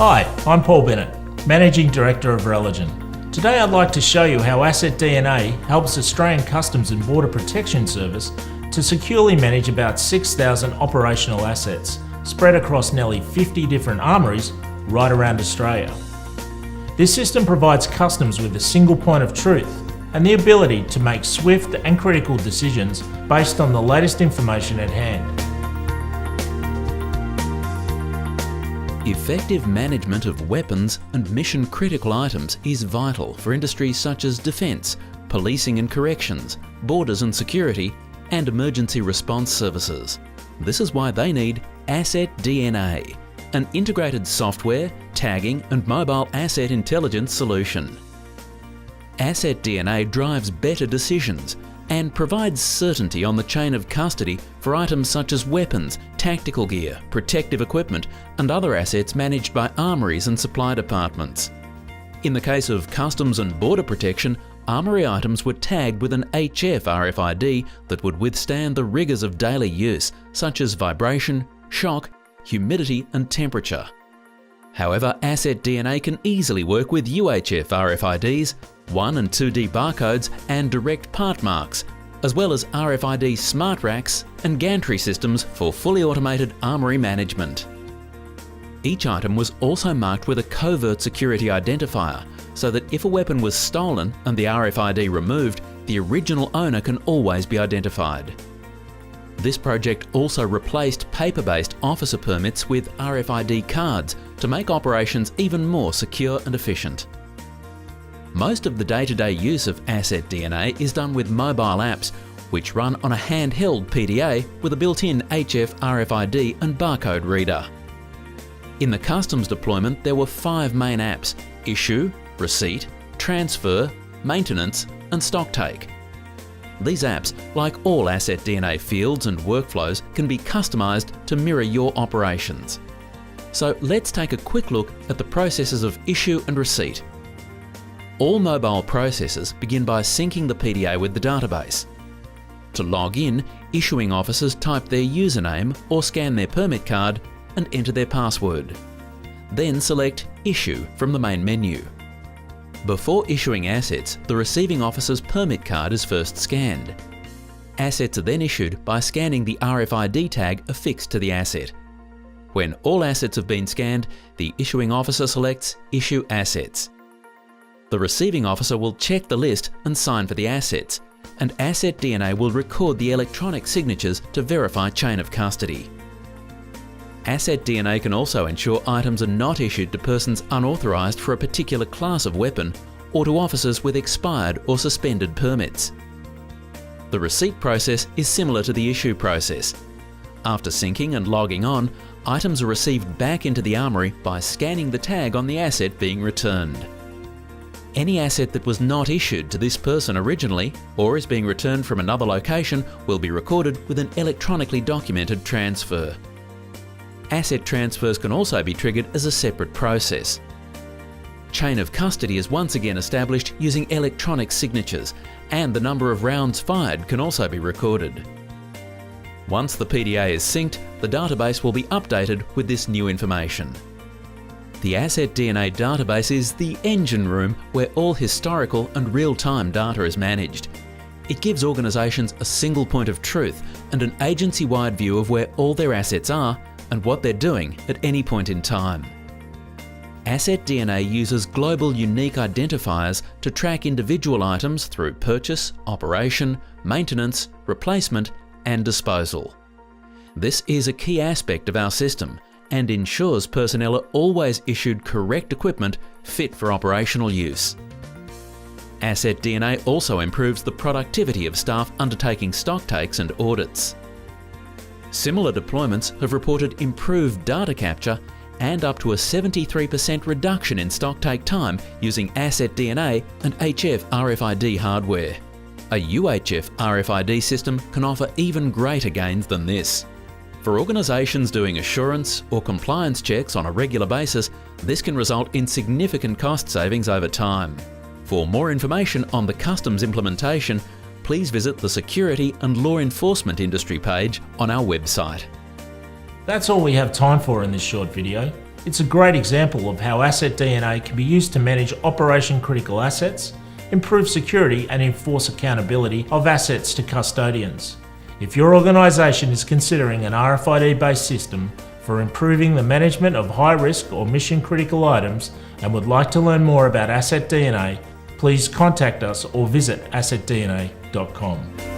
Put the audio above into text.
Hi, I'm Paul Bennett, Managing Director of Religion. Today I'd like to show you how assetDNA helps Australian Customs and Border Protection Service to securely manage about 6,000 operational assets spread across nearly 50 different armouries right around Australia. This system provides Customs with a single point of truth and the ability to make swift and critical decisions based on the latest information at hand. Effective management of weapons and mission-critical items is vital for industries such as defence, policing and corrections, borders and security, and emergency response services. This is why they need assetDNA, an integrated software, tagging and mobile asset intelligence solution. assetDNA drives better decisions and provides certainty on the chain of custody for items such as weapons, tactical gear, protective equipment and other assets managed by armouries and supply departments. In the case of Customs and Border Protection, armoury items were tagged with an HF RFID that would withstand the rigours of daily use, such as vibration, shock, humidity and temperature. However, assetDNA can easily work with UHF RFIDs, 1 and 2D barcodes and direct part marks, as well as RFID smart racks and gantry systems for fully automated armoury management. Each item was also marked with a covert security identifier, so that if a weapon was stolen and the RFID removed, the original owner can always be identified. This project also replaced paper-based officer permits with RFID cards to make operations even more secure and efficient. Most of the day-to-day use of assetDNA is done with mobile apps, which run on a handheld PDA with a built-in HF RFID and barcode reader. In the Customs deployment, there were 5 main apps: Issue, Receipt, Transfer, Maintenance and Stocktake. These apps, like all assetDNA fields and workflows, can be customised to mirror your operations. So let's take a quick look at the processes of issue and receipt. All mobile processes begin by syncing the PDA with the database. To log in, issuing officers type their username or scan their permit card and enter their password. Then select Issue from the main menu. Before issuing assets, the receiving officer's permit card is first scanned. Assets are then issued by scanning the RFID tag affixed to the asset. When all assets have been scanned, the issuing officer selects Issue Assets. The receiving officer will check the list and sign for the assets, and assetDNA will record the electronic signatures to verify chain of custody. assetDNA can also ensure items are not issued to persons unauthorised for a particular class of weapon or to officers with expired or suspended permits. The receipt process is similar to the issue process. After syncing and logging on, items are received back into the armoury by scanning the tag on the asset being returned. Any asset that was not issued to this person originally or is being returned from another location will be recorded with an electronically documented transfer. Asset transfers can also be triggered as a separate process. Chain of custody is once again established using electronic signatures, and the number of rounds fired can also be recorded. Once the PDA is synced, the database will be updated with this new information. The assetDNA database is the engine room where all historical and real-time data is managed. It gives organisations a single point of truth and an agency-wide view of where all their assets are and what they're doing at any point in time. assetDNA uses global unique identifiers to track individual items through purchase, operation, maintenance, replacement and disposal. This is a key aspect of our system and ensures personnel are always issued correct equipment fit for operational use. assetDNA also improves the productivity of staff undertaking stocktakes and audits. Similar deployments have reported improved data capture and up to a 73% reduction in stocktake time using assetDNA and HF RFID hardware. A UHF RFID system can offer even greater gains than this. For organisations doing assurance or compliance checks on a regular basis, this can result in significant cost savings over time. For more information on the Customs implementation, please visit the Security and Law Enforcement Industry page on our website. That's all we have time for in this short video. It's a great example of how assetDNA can be used to manage operation critical assets, improve security and enforce accountability of assets to custodians. If your organisation is considering an RFID based system for improving the management of high risk or mission critical items and would like to learn more about assetDNA, please contact us or visit assetDNA.com.